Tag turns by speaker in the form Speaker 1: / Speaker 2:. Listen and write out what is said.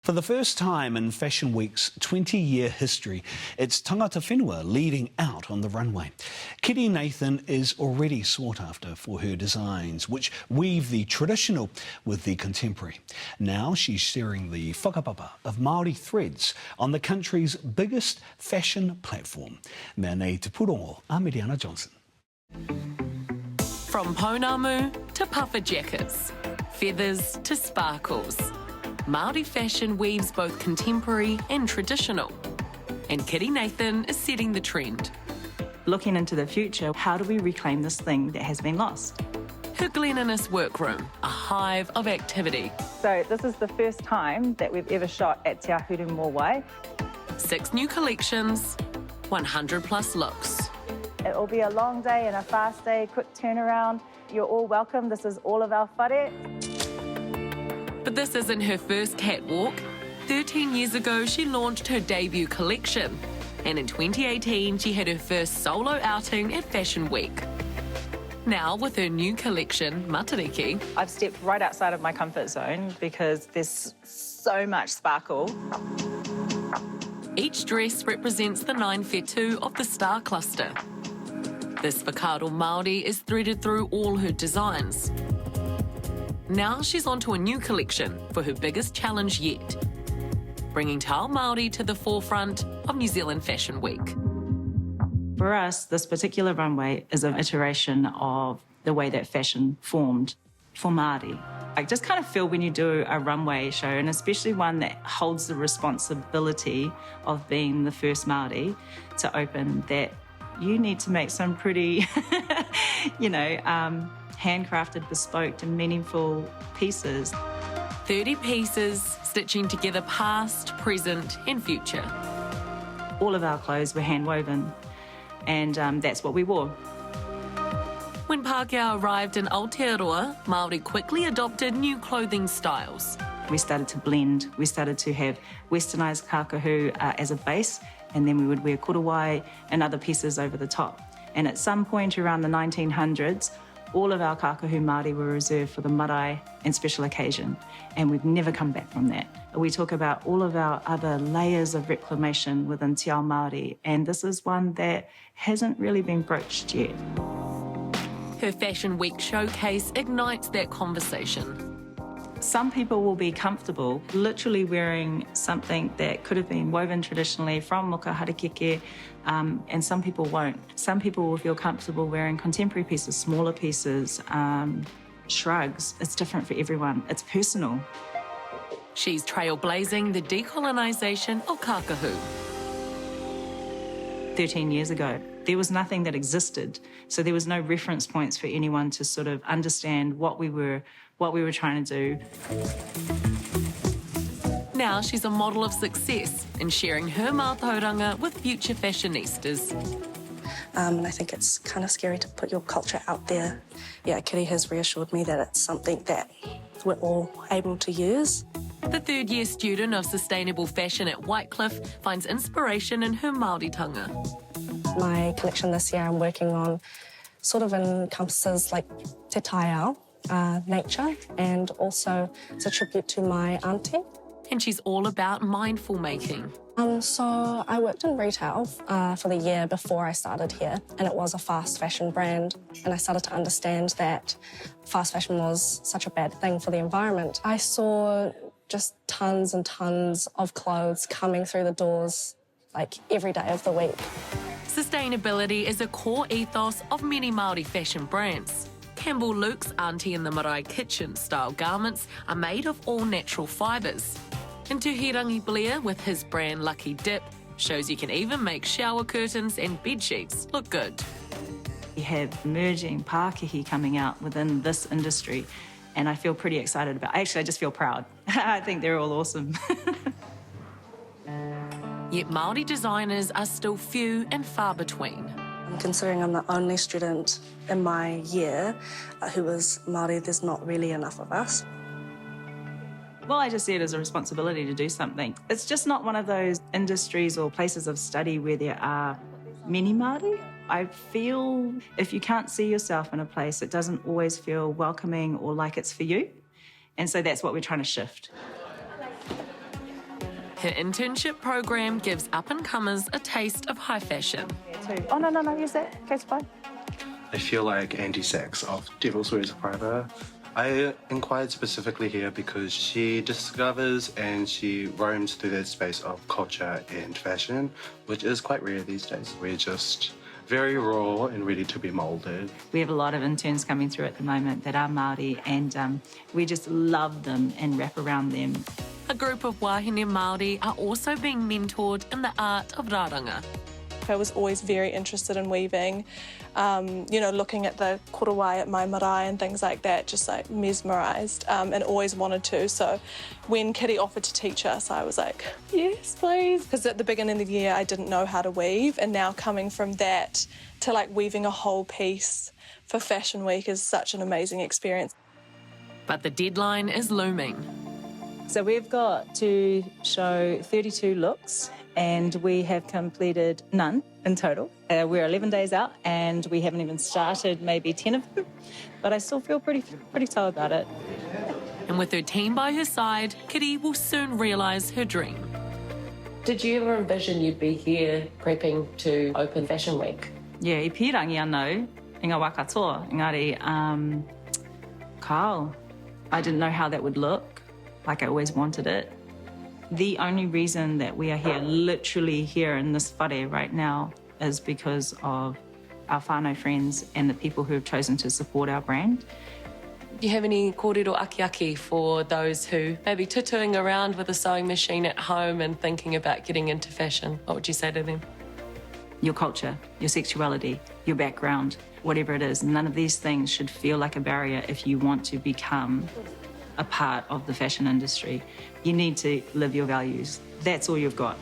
Speaker 1: For the first time in Fashion Week's 20-year history, it's tangata whenua leading out on the runway. Kiri Nathan is already sought after for her designs, which weave the traditional with the contemporary. Now she's sharing the whakapapa of Māori threads on the country's biggest fashion platform. Mea nei te purongo a Miriana Johnson.
Speaker 2: From pounamu to puffer jackets, feathers to sparkles, Māori fashion weaves both contemporary and traditional. And Kiri Nathan is setting the trend.
Speaker 3: Looking into the future, how do we reclaim this thing that has been lost?
Speaker 2: Her Gleninus workroom, a hive of activity.
Speaker 3: So this is the first time that we've ever shot at Te Ahuru Mōwai.
Speaker 2: 6 new collections, 100 plus looks.
Speaker 3: It will be a long day and a fast day, quick turnaround. You're all welcome. This is all of our whare.
Speaker 2: But this isn't her first catwalk. 13 years ago, she launched her debut collection. And in 2018, she had her first solo outing at Fashion Week. Now, with her new collection, Matariki,
Speaker 3: I've stepped right outside of my comfort zone because there's so much sparkle.
Speaker 2: Each dress represents the 9 whetū of the star cluster. This whakaaro Māori is threaded through all her designs. Now she's onto a new collection for her biggest challenge yet, bringing Te Ao Māori to the forefront of New Zealand Fashion Week.
Speaker 3: For us, this particular runway is an iteration of the way that fashion formed for Māori. I just kind of feel when you do a runway show, and especially one that holds the responsibility of being the first Māori to open, that you need to make some pretty, handcrafted, bespoke and meaningful pieces.
Speaker 2: 30 pieces stitching together past, present and future.
Speaker 3: All of our clothes were hand-woven, and that's what we wore.
Speaker 2: When Pākehā arrived in Aotearoa, Māori quickly adopted new clothing styles.
Speaker 3: We started to blend. We started to have westernised kākahu as a base, and then we would wear Kura Waati and other pieces over the top. And at some point around the 1900s, all of our kākahu Māori were reserved for the marae and special occasion, and we've never come back from that. We talk about all of our other layers of reclamation within Te Ao Māori, and this is one that hasn't really been broached yet.
Speaker 2: Her Fashion Week showcase ignites that conversation.
Speaker 3: Some people will be comfortable literally wearing something that could have been woven traditionally from moka harakeke, and some people won't. Some people will feel comfortable wearing contemporary pieces, smaller pieces, shrugs. It's different for everyone. It's personal.
Speaker 2: She's trailblazing the decolonisation of kākahu.
Speaker 3: 13 years ago, there was nothing that existed, so there was no reference points for anyone to sort of understand what we were trying to do.
Speaker 2: Now she's a model of success in sharing her mātauranga with future fashionistas.
Speaker 4: And I think it's kind of scary to put your culture out there. Yeah, Kiri has reassured me that it's something that we're all able to use.
Speaker 2: The third-year student of sustainable fashion at Whitecliff finds inspiration in her Māoritanga.
Speaker 4: My collection this year I'm working on sort of encompasses like te taiao, nature, and also it's a tribute to my auntie.
Speaker 2: And she's all about mindful making.
Speaker 4: So I worked in retail for the year before I started here, and it was a fast fashion brand, and I started to understand that fast fashion was such a bad thing for the environment. I saw just tons and tons of clothes coming through the doors like every day of the week.
Speaker 2: Sustainability is a core ethos of many Māori fashion brands. Campbell Luke's Auntie in the Marae Kitchen style garments are made of all natural fibres. And Tuhirangi Blair, with his brand Lucky Dip, shows you can even make shower curtains and bed sheets look good.
Speaker 3: We have emerging Pākehi coming out within this industry, and I feel pretty excited about it. Actually, I just feel proud. I think they're all awesome.
Speaker 2: Yet Māori designers are still few and far between.
Speaker 4: Considering I'm the only student in my year who is Māori, there's not really enough of us.
Speaker 3: Well, I just see it as a responsibility to do something. It's just not one of those industries or places of study where there are many Māori. I feel if you can't see yourself in a place, it doesn't always feel welcoming or like it's for you. And so that's what we're trying to shift.
Speaker 2: Her internship program gives up-and-comers a taste of high fashion.
Speaker 3: Oh, no, use that. Okay, it's fine.
Speaker 5: I feel like Andy Sachs of Devil's Wears Prada. I inquired specifically here because she discovers and she roams through that space of culture and fashion, which is quite rare these days. We're just very raw and ready to be moulded.
Speaker 3: We have a lot of interns coming through at the moment that are Māori, and we just love them and wrap around them.
Speaker 2: A group of wahine Māori are also being mentored in the art of raranga.
Speaker 6: I was always very interested in weaving, looking at the korowai at my marae and things like that, just like mesmerised, and always wanted to. So when Kiri offered to teach us, I was like, yes, please. Because at the beginning of the year, I didn't know how to weave, and now coming from that to like weaving a whole piece for Fashion Week is such an amazing experience.
Speaker 2: But the deadline is looming.
Speaker 3: So we've got to show 32 looks, and we have completed none in total. We're 11 days out, and we haven't even started maybe 10 of them, but I still feel pretty tough about it.
Speaker 2: And with her team by her side, Kiri will soon realise her dream.
Speaker 7: Did you ever envision you'd be here prepping to open Fashion Week?
Speaker 3: Yeah, I pirangi anō, i ngā wā katoa. Engari, Carl, I didn't know how that would look, like I always wanted it. The only reason that we are here, literally here in this whare right now, is because of our whānau friends and the people who have chosen to support our brand.
Speaker 7: Do you have any kōrero aki for those who may be tutuing around with a sewing machine at home and thinking about getting into fashion? What would you say to them?
Speaker 3: Your culture, your sexuality, your background, whatever it is, none of these things should feel like a barrier if you want to become a part of the fashion industry. You need to live your values. That's all you've got.